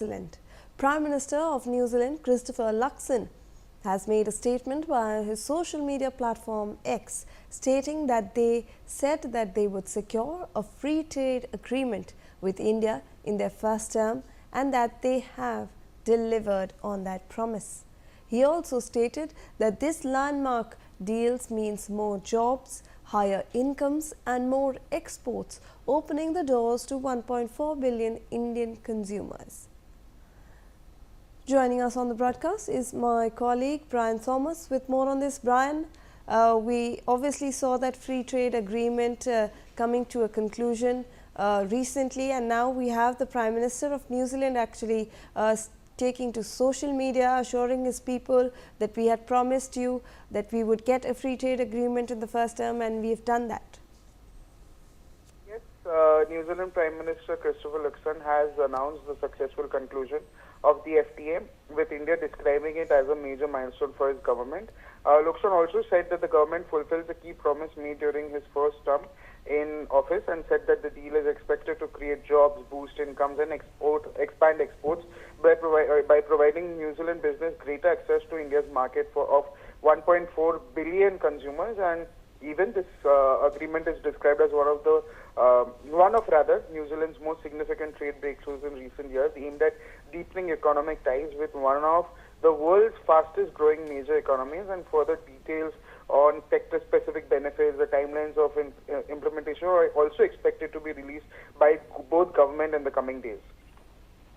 Zealand. Prime Minister of New Zealand, Christopher Luxon, has made a statement via his social media platform X, stating that they said that they would secure a free trade agreement with India in their first term and that they have delivered on that promise. He also stated that this landmark deals means more jobs, higher incomes and more exports, opening the doors to 1.4 billion Indian consumers. Joining us on the broadcast is my colleague Brian Thomas with more on this. Brian, we obviously saw that free trade agreement coming to a conclusion recently, and now we have the Prime Minister of New Zealand actually taking to social media, assuring his people that we had promised you that we would get a free trade agreement in the first term, and we have done that. Yes, New Zealand Prime Minister Christopher Luxon has announced the successful conclusion of the FTA, with India describing it as a major milestone for his government. Luxon also said that the government fulfills a key promise made during his first term in office and said that the deal is expected to create jobs, boost incomes and expand exports by providing New Zealand business greater access to India's market of 1.4 billion consumers. And even this agreement is described as one of New Zealand's most significant trade breakthroughs in recent years, aimed at deepening economic ties with one of the world's fastest growing major economies. And further details on sector-specific benefits, the timelines of implementation are also expected to be released by both government in the coming days.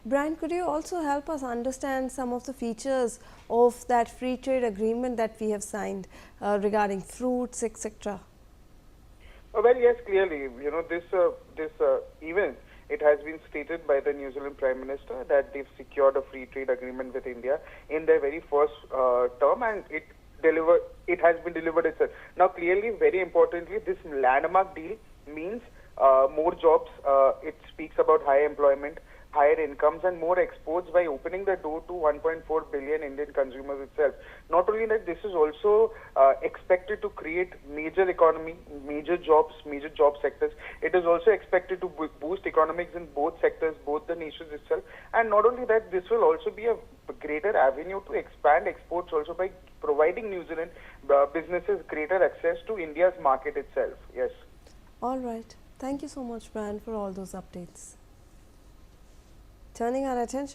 Brian, could you also help us understand some of the features of that free trade agreement that we have signed regarding fruits, etc.? Well, yes, clearly, this event, it has been stated by the New Zealand Prime Minister that they've secured a free trade agreement with India in their very first term, and it has been delivered itself. Now, clearly, very importantly, this landmark deal means more jobs. It speaks about higher employment, higher incomes and more exports by opening the door to 1.4 billion Indian consumers itself. Not only that, this is also expected to create major economy, major job sectors. It is also expected to boost economics in both sectors, both the nations itself. And not only that, this will also be a greater avenue to expand exports also by providing New Zealand businesses greater access to India's market itself. Yes. All right. Thank you so much, Brian, for all those updates. Turning our attention